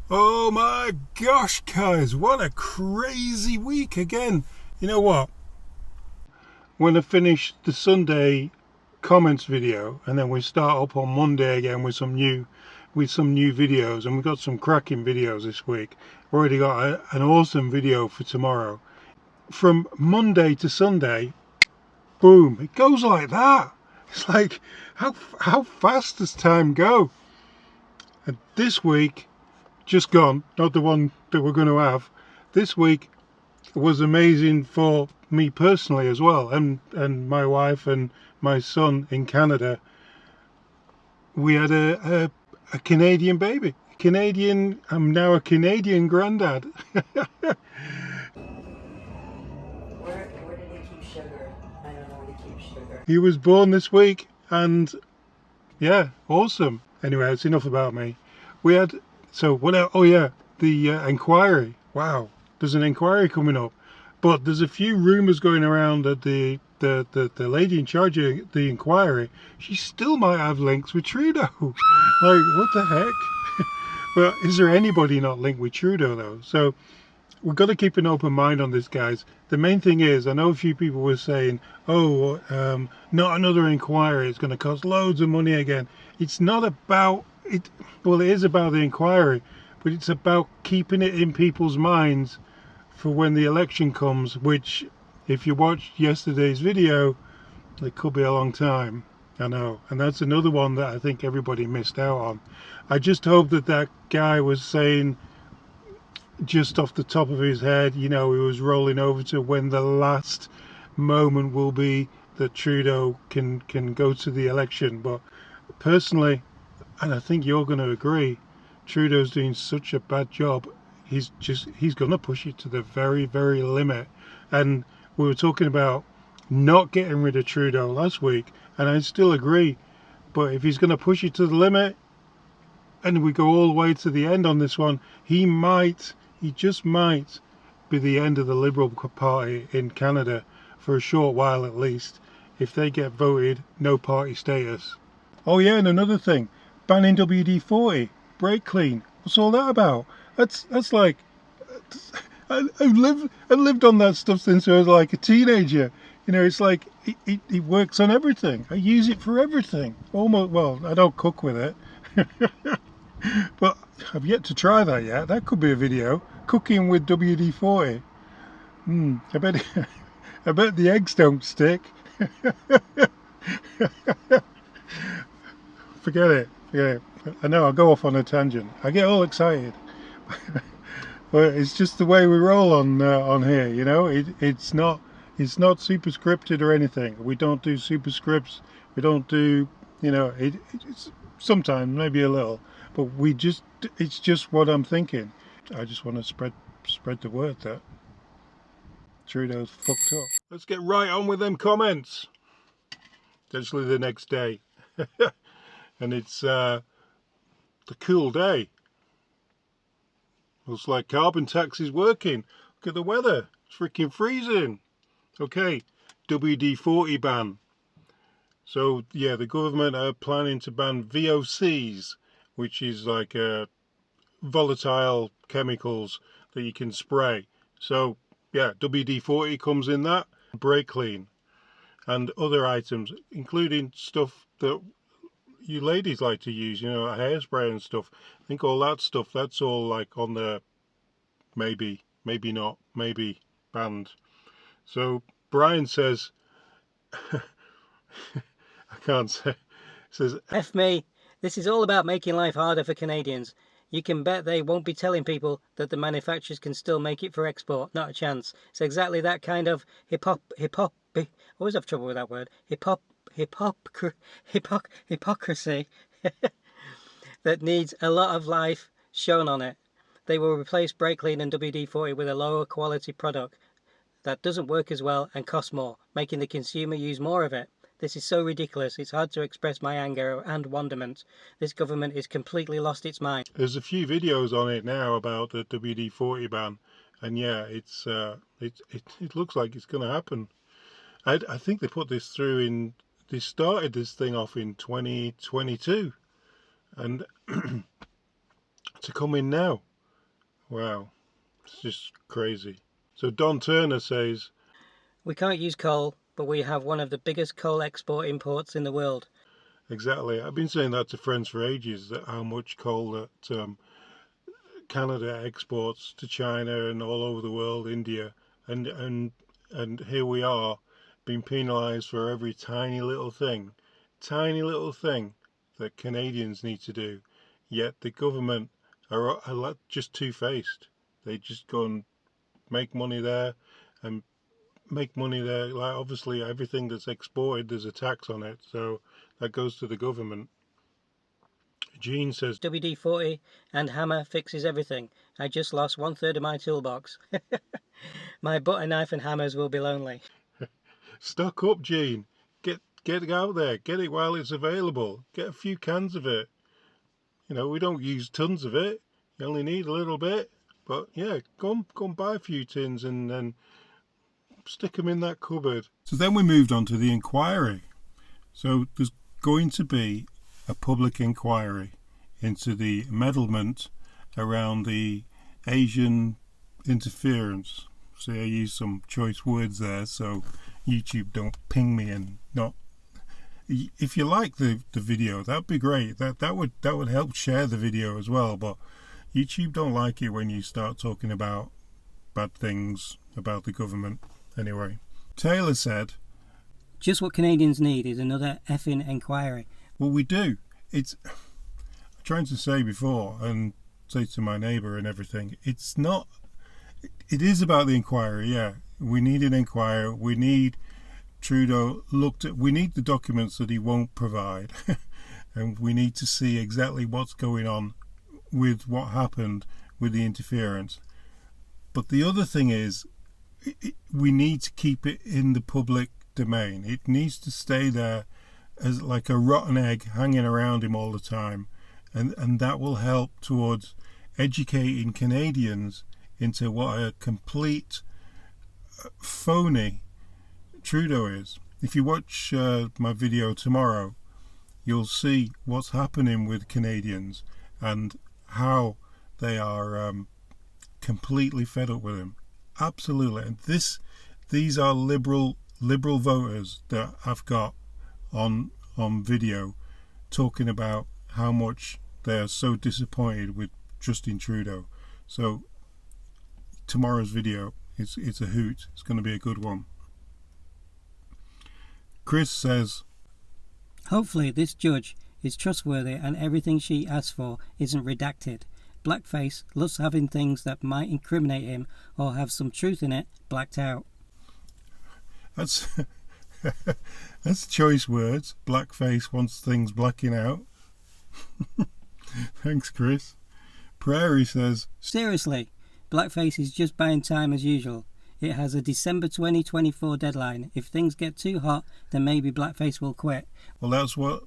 Oh my gosh, guys, what a crazy week again. You know what? When I finish the Sunday comments video and then we start up on Monday again with some new videos, and we've got some cracking videos this week. We've already got an awesome video for tomorrow. From Monday to Sunday, boom, it goes like that. It's like how fast does time go? And this week just gone, not the one that we're going to have. This week was amazing for me personally as well, and my wife and my son in Canada. We had a Canadian baby. Canadian. I'm now a Canadian granddad. Where did he keep sugar? I don't know where to keep sugar. He was born this week, and yeah, awesome. Anyway, it's enough about me. We had so what? Oh yeah, the inquiry. Wow, there's an inquiry coming up, but there's a few rumours going around that the lady in charge of the inquiry, she still might have links with Trudeau. Like, what the heck? Well, is there anybody not linked with Trudeau though? So we've got to keep an open mind on this, guys. The main thing is, I know a few people were saying, oh, not another inquiry, it's going to cost loads of money again. It's not about it. Well, it is about the inquiry, but it's about keeping it in people's minds for when the election comes, which, if you watched yesterday's video, it could be a long time. I know, and that's another one that I think everybody missed out on. I just hope that that guy was saying just off the top of his head, he was rolling over to when the last moment will be that Trudeau can go to the election. But personally, and I think you're going to agree, Trudeau's doing such a bad job. He's going to push it to the very, very limit. And we were talking about not getting rid of Trudeau last week, and I still agree. But if he's going to push it to the limit, and we go all the way to the end on this one, he just might be the end of the Liberal Party in Canada for a short while at least, if they get voted no party status. Oh yeah, and another thing, banning WD-40, brake clean. What's all that about? That's like, I lived on that stuff since I was like a teenager. It's like it works on everything. I use it for everything. Almost. Well, I don't cook with it. But I've yet to try that yet. That could be a video. Cooking with WD-40. I bet I bet the eggs don't stick. Forget it. Yeah, I know I'll go off on a tangent. I get all excited. But it's just the way we roll on here, it's not super scripted or anything. We don't do superscripts. We don't do, it's sometimes maybe a little, but it's just what I'm thinking. I just want to spread the word that Trudeau's fucked up. Let's get right on with them comments. Essentially the next day, and it's the cool day. Looks like carbon tax is working. Look at the weather. It's freaking freezing. Okay, WD-40 ban. So yeah, the government are planning to ban VOCs, which is like volatile chemicals that you can spray. So yeah, WD-40 comes in that. Brake clean and other items, including stuff that you ladies like to use, hairspray and stuff. I think all that stuff, that's all like on the maybe not, maybe banned. So Brian says, I can't say, says, F me. This is all about making life harder for Canadians. You can bet they won't be telling people that the manufacturers can still make it for export. Not a chance. It's exactly that kind of I always have trouble with that word. Hypocrisy that needs a lot of life shown on it. They will replace brake clean and WD-40 with a lower quality product that doesn't work as well and costs more, making the consumer use more of it. This is so ridiculous, it's hard to express my anger and wonderment. This government is completely lost its mind. There's a few videos on it now about the WD-40 ban, and yeah, it looks like it's going to happen. I think they put this through they started this thing off in 2022, and to come in now. Wow, it's just crazy. So Don Turner says, We can't use coal, but we have one of the biggest coal export imports in the world. exactly. I've been saying that to friends for ages, that how much coal that Canada exports to China and all over the world, India, and here we are being penalised for every tiny little thing that Canadians need to do. Yet the government are just two-faced. They just go and make money there and make money there. Like obviously everything that's exported, there's a tax on it, so that goes to the government. Gene says WD-40 and hammer fixes everything. I just lost 1/3 of my toolbox. My butter knife and hammers will be lonely. stock up, Gene. Get it out there. Get it while it's available. Get a few cans of it. You know, we don't use tons of it. You only need a little bit. But yeah, go and buy a few tins and then stick them in that cupboard. So then we moved on to the inquiry. So there's going to be a public inquiry into the meddlement around the Asian interference. See, I used some choice words there, so YouTube don't ping me and not. If you like the video, that'd be great. That would help share the video as well. But YouTube don't like it when you start talking about bad things about the government. Anyway, Taylor said, Just what Canadians need is another effing inquiry. well, we do. It's I'm trying to say before and say to my neighbour and everything. It's not. It is about the inquiry. Yeah, we need an inquiry. We need Trudeau looked at. We need the documents that he won't provide, and we need to see exactly what's going on with what happened with the interference. But the other thing is, we need to keep it in the public domain. It needs to stay there as like a rotten egg hanging around him all the time, and that will help towards educating Canadians into what a complete phony Trudeau is. If you watch my video tomorrow, you'll see what's happening with Canadians and how they are completely fed up with him. Absolutely. And these are liberal voters that I've got on video talking about how much they are so disappointed with Justin Trudeau. So tomorrow's video, it's a hoot. It's going to be a good one. Chris says, Hopefully this judge is trustworthy and everything she asks for isn't redacted. Blackface loves having things that might incriminate him or have some truth in it blacked out. That's that's choice words. Blackface wants things blacking out. Thanks, Chris. Prairie says, Seriously, Blackface is just buying time as usual. It has a December 2024 deadline. If things get too hot, then maybe Blackface will quit. well, that's what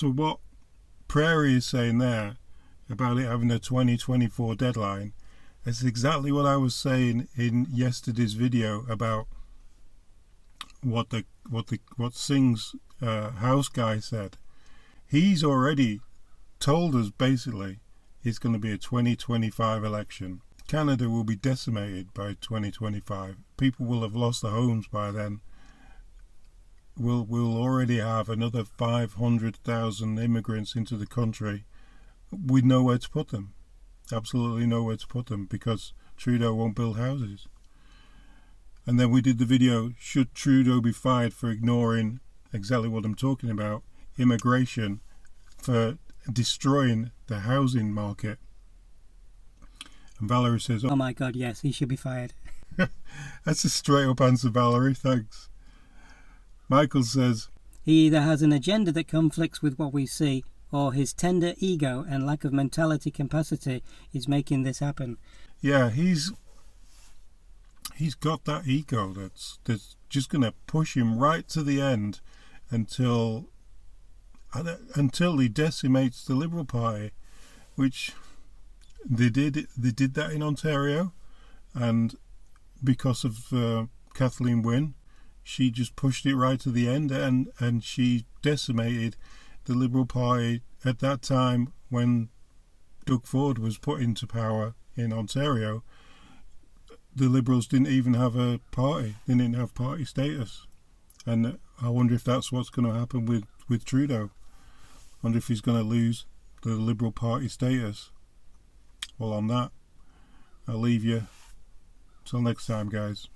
what Prairie is saying there about it having a 2024 deadline. That's exactly what I was saying in yesterday's video about what Singh's house guy said. He's already told us basically it's going to be a 2025 election. Canada will be decimated by 2025. People will have lost their homes by then. We'll already have another 500,000 immigrants into the country with nowhere to put them. Absolutely nowhere to put them because Trudeau won't build houses. And then we did the video, should Trudeau be fired for ignoring exactly what I'm talking about, immigration, for destroying the housing market. And Valerie says, Oh my god, yes, he should be fired. That's a straight up answer, Valerie, thanks. Michael says, He either has an agenda that conflicts with what we see, or his tender ego and lack of mentality capacity is making this happen. yeah, he's got that ego that's just going to push him right to the end until he decimates the Liberal Party, which they did that in Ontario, and because of Kathleen Wynne, she just pushed it right to the end, and she decimated the Liberal Party at that time when Doug Ford was put into power in Ontario, the Liberals didn't even have a party. They didn't have party status. And I wonder if that's what's going to happen with Trudeau. I wonder if he's going to lose the Liberal Party status. Well, on that, I'll leave you. Till next time, guys.